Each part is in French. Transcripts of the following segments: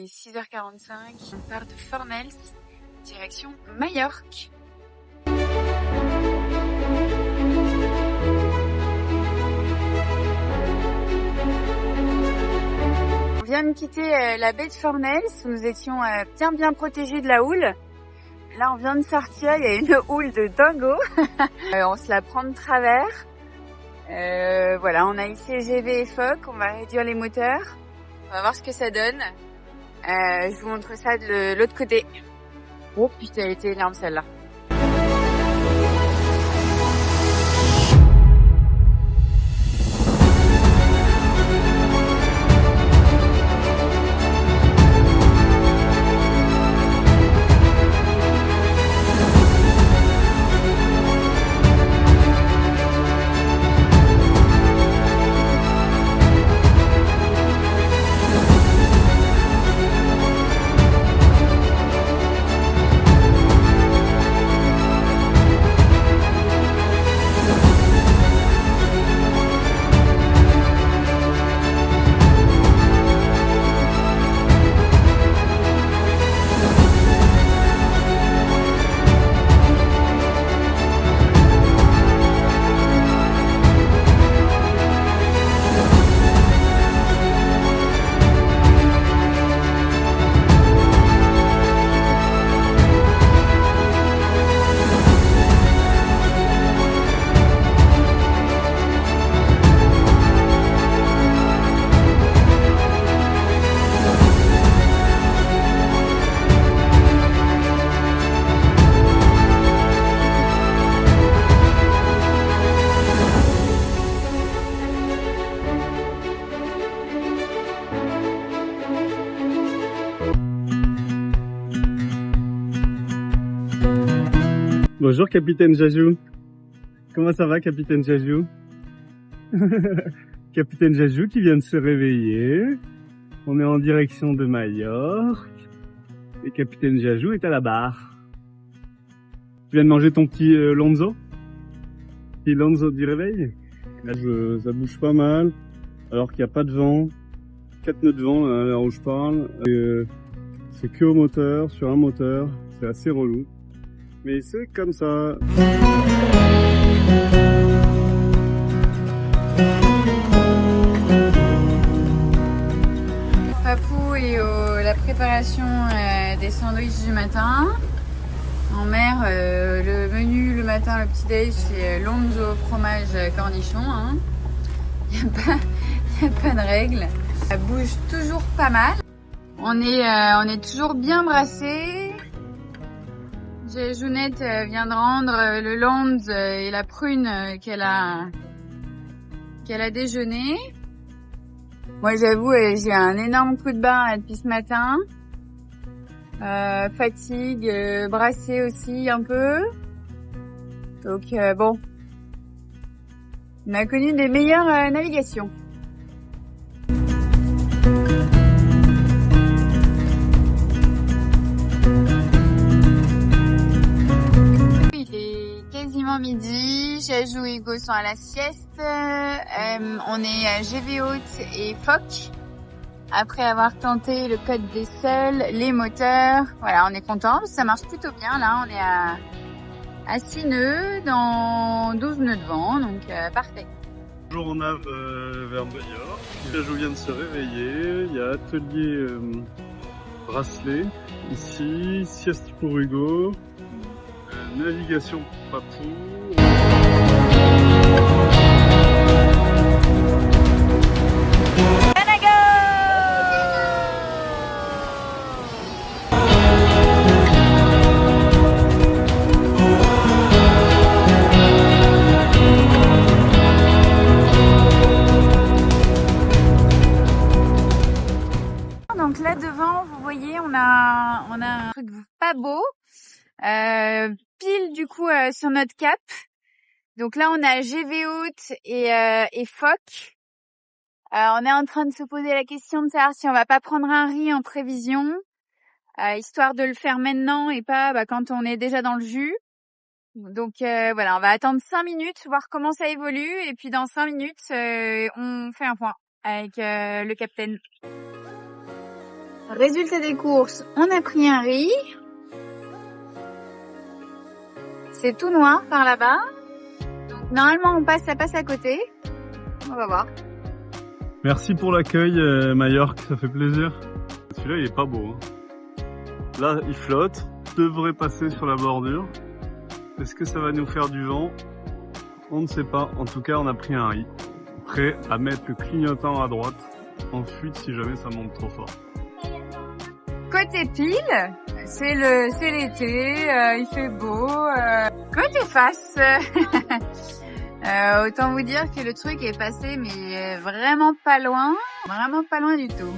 est 6h45. On part de Fornels, direction Majorque. On vient de quitter la baie de Fornels. Nous étions bien protégés de la houle. Là, on vient de sortir. Il y a une houle de dingo. On se la prend de travers. Voilà, on a ici GV et Foc. On va réduire les moteurs. On va voir ce que ça donne. Je vous montre ça de l'autre côté. Oh putain, elle était énorme celle-là. Bonjour Capitaine Jajou. Comment ça va Capitaine Jajou? Capitaine Jajou qui vient de se réveiller. On est en direction de Majorque. Et Capitaine Jajou est à la barre. Tu viens de manger ton petit Lonzo? Petit Lonzo du réveil? Là ça bouge pas mal. Alors qu'il n'y a pas de vent. 4 nœuds de vent là, à l'heure où je parle. C'est que au moteur, sur un moteur. C'est assez relou. Mais c'est comme ça. Papou est la préparation des sandwichs du matin. En mer, le menu le matin, le petit déj, c'est Lonzo fromage cornichon. Hein. Il n'y a pas de règle. Ça bouge toujours pas mal. On est toujours bien brassé. Jounette vient de rendre le Lands et la prune qu'elle a déjeuné. Moi j'avoue j'ai un énorme coup de barre depuis ce matin. Fatigue, brassée aussi un peu. Donc bon, on a connu des meilleures navigations. Midi, Jajou et Hugo sont à la sieste. On est GV Haute et Foc. Après avoir tenté le code des seuls, les moteurs. Voilà, on est content. Ça marche plutôt bien. Là, on est à 6 nœuds dans 12 nœuds de vent. Donc, parfait. Bonjour, on nave vers Majorque. Jajou vient de se réveiller. Il y a atelier bracelet. Ici, sieste pour Hugo. Navigation pour Papou. Donc là devant, vous voyez, on a un truc pas beau. Pile du coup sur notre cap. Donc là on a GV Haute et Foc. On est en train de se poser la question de savoir si on va pas prendre un riz en prévision, histoire de le faire maintenant et pas quand on est déjà dans le jus. Donc voilà, on va attendre 5 minutes, voir comment ça évolue, et puis dans 5 minutes, on fait un point avec le capitaine. Résultat des courses, on a pris un riz. C'est tout noir par là-bas. Donc normalement ça passe à côté. On va voir. Merci pour l'accueil Majorque, ça fait plaisir. Celui-là il est pas beau. Hein. Là il flotte, devrait passer sur la bordure. Est-ce que ça va nous faire du vent? On ne sait pas. En tout cas on a pris un riz. Prêt à mettre le clignotant à droite en fuite si jamais ça monte trop fort. Côté pile, c'est l'été, il fait beau. Côté face, autant vous dire que le truc est passé mais vraiment pas loin du tout.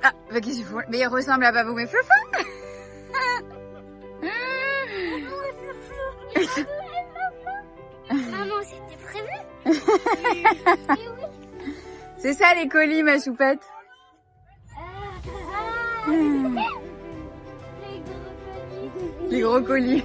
Ah, bah qu'est-ce qu'il faut? Mais il ressemble à Babou mais Floufou. Maman, c'était prévu. C'est ça les colis, ma choupette. Les gros colis.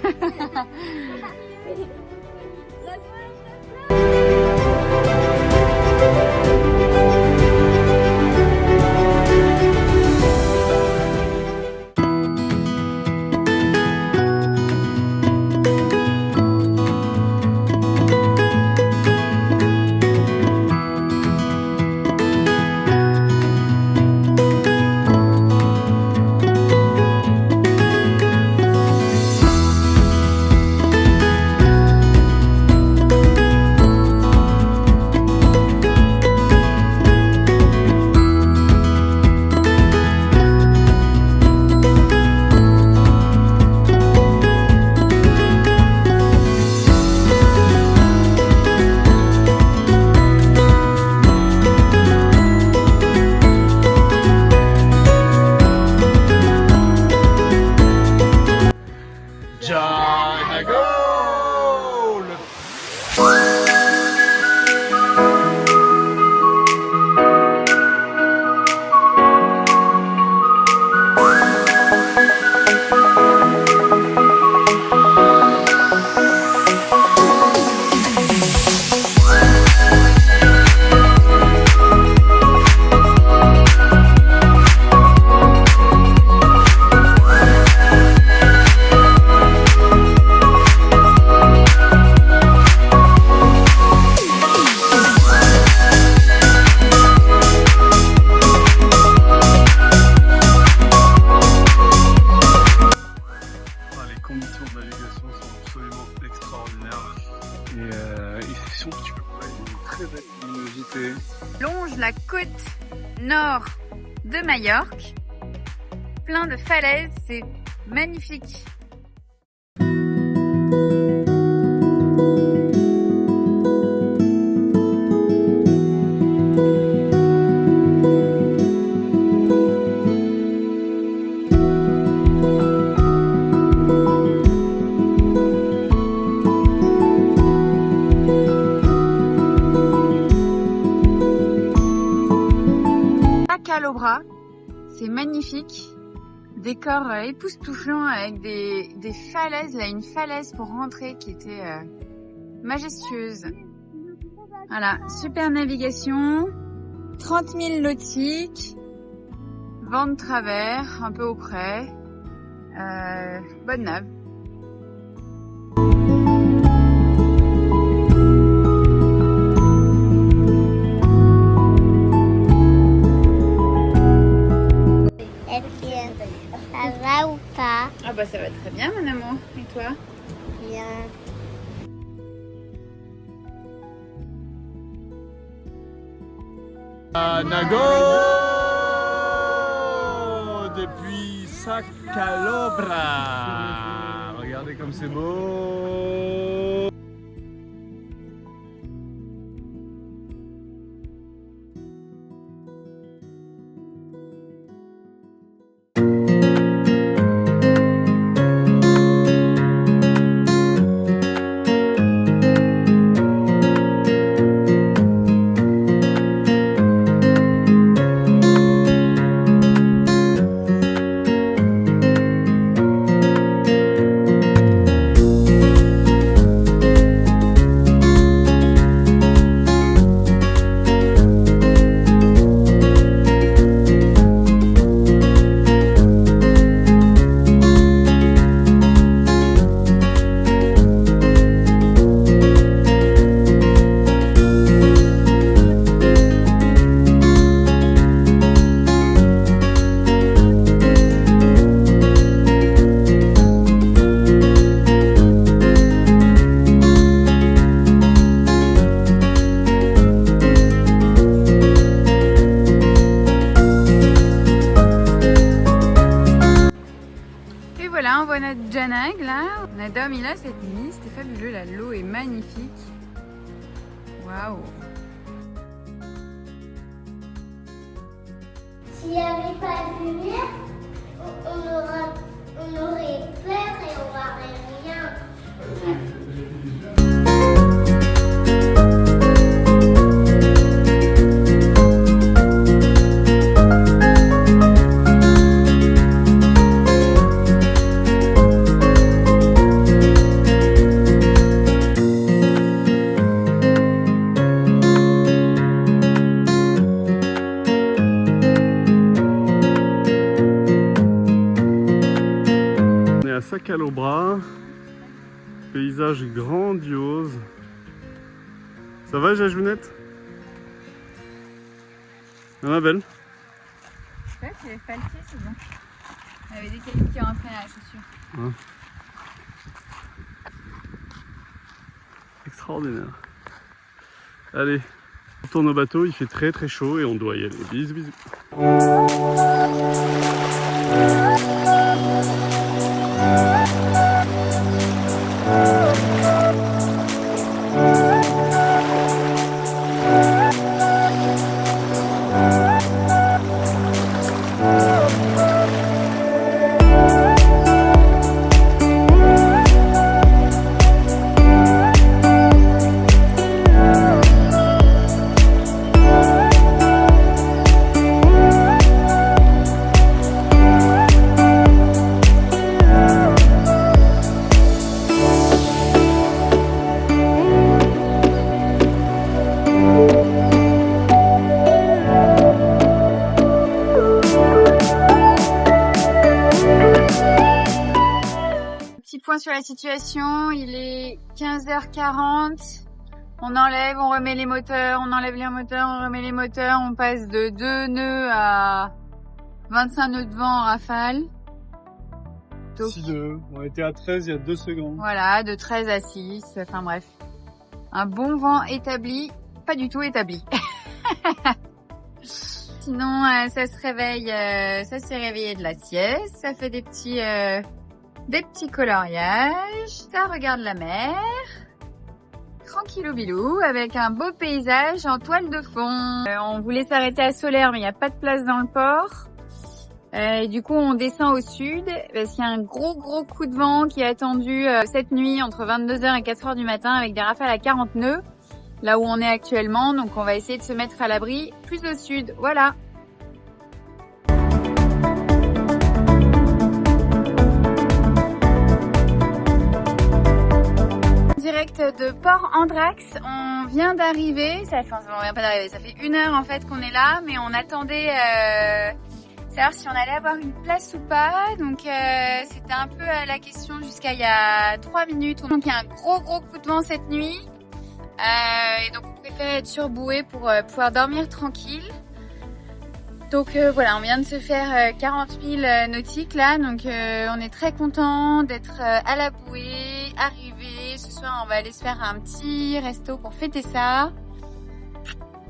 Longe la côte nord de Majorque, plein de falaises, c'est magnifique. Bras, c'est magnifique, décor époustouflant avec des falaises, là une falaise pour rentrer qui était majestueuse. Voilà, super navigation, 30 000 nautiques, vent de travers, un peu auprès, bonne nave. Ça va ou pas? Ah bah ça va très bien mon amour, et toi? Bien. Nago depuis Sacalobra. Regardez comme c'est beau. notre Janag là. On a dormi là cette nuit, c'était fabuleux, là l'eau est magnifique. Waouh. S'il n'y avait pas de lumière, on aurait peur et on verrait rien. Calobra, paysage grandiose. Ça va, Jajounette? Ça va, belle? Ouais, tu l'avais falqué, c'est bon. Il y avait des cailloux qui rentraient dans la chaussure. Hein? Extraordinaire. Allez, on tourne au bateau, il fait très très chaud et on doit y aller. Bisous, bisous. Sur la situation, il est 15h40, on enlève, on remet les moteurs, on enlève les moteurs, on remet les moteurs, on passe de 2 nœuds à 25 nœuds de vent en rafale. Donc, 6 nœuds, on était à 13 il y a 2 secondes. Voilà, de 13 à 6, enfin bref. Un bon vent établi, pas du tout établi. Sinon, ça se réveille, ça s'est réveillé de la sieste, ça fait des petits coloriages, ça regarde la mer, tranquillou bilou, avec un beau paysage en toile de fond. On voulait s'arrêter à Solaire, mais il n'y a pas de place dans le port. Et du coup, on descend au sud, parce qu'il y a un gros coup de vent qui est attendu cette nuit entre 22h et 4h du matin, avec des rafales à 40 nœuds, là où on est actuellement. Donc on va essayer de se mettre à l'abri plus au sud, voilà. Direct de Port Andrax, on vient d'arriver, ça fait 1 heure en fait qu'on est là, mais on attendait savoir si on allait avoir une place ou pas, donc c'était un peu la question jusqu'à il y a 3 minutes. Donc il y a un gros coup de vent cette nuit, et donc on préfère être sur bouée pour pouvoir dormir tranquille. Donc voilà, on vient de se faire 40 000 nautiques là, donc on est très content d'être à la bouée, arrivé. Ce soir, on va aller se faire un petit resto pour fêter ça.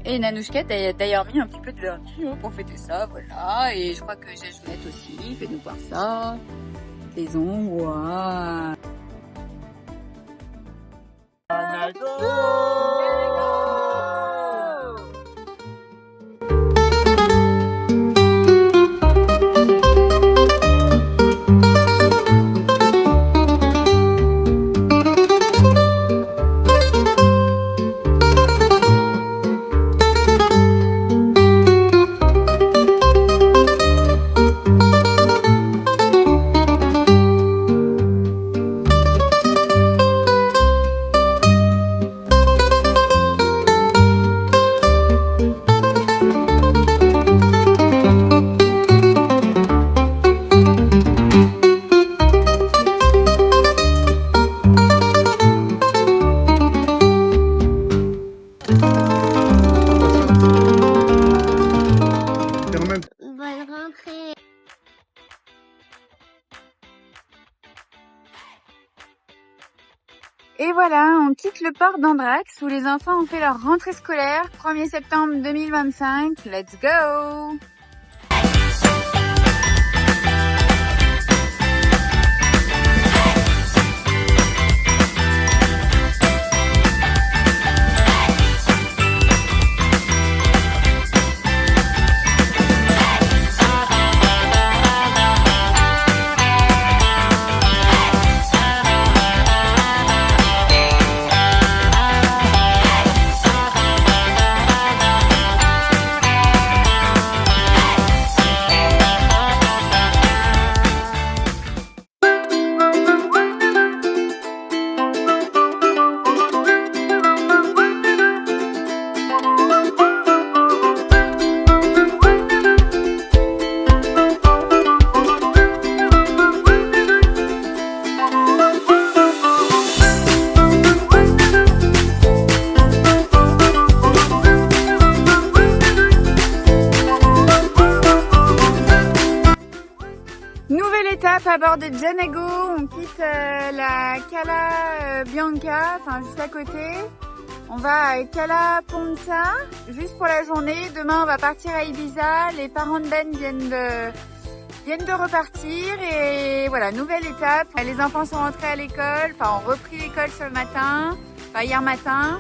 Et Nanouchka a d'ailleurs mis un petit peu de vernis pour fêter ça, voilà. Et je crois que Jajounette aussi, fais-nous voir ça. Les ongles, waouh. Et voilà, on quitte le port d'Andrax où les enfants ont fait leur rentrée scolaire, 1er septembre 2025. Let's go! étape à bord de Janago. On quitte la Cala Bianca, enfin juste à côté. On va à Cala Ponza, juste pour la journée. Demain, on va partir à Ibiza. Les parents de Ben viennent de repartir et voilà, nouvelle étape. Les enfants sont rentrés à l'école, enfin ont repris l'école ce matin, enfin hier matin.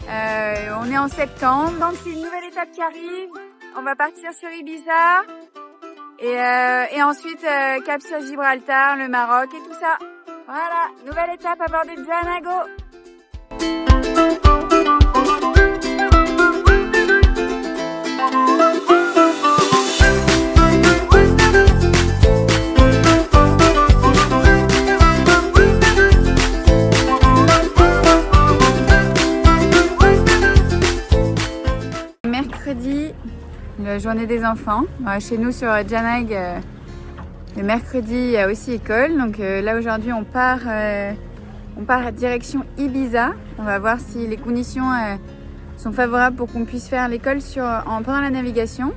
On est en septembre, donc c'est une nouvelle étape qui arrive. On va partir sur Ibiza et ensuite cap sur Gibraltar, le Maroc et tout ça. Voilà, nouvelle étape à bord de Janago. Mercredi, la journée des enfants. Chez nous sur Janag, le mercredi il y a aussi école. Donc là aujourd'hui on part à direction Ibiza. On va voir si les conditions sont favorables pour qu'on puisse faire l'école pendant la navigation.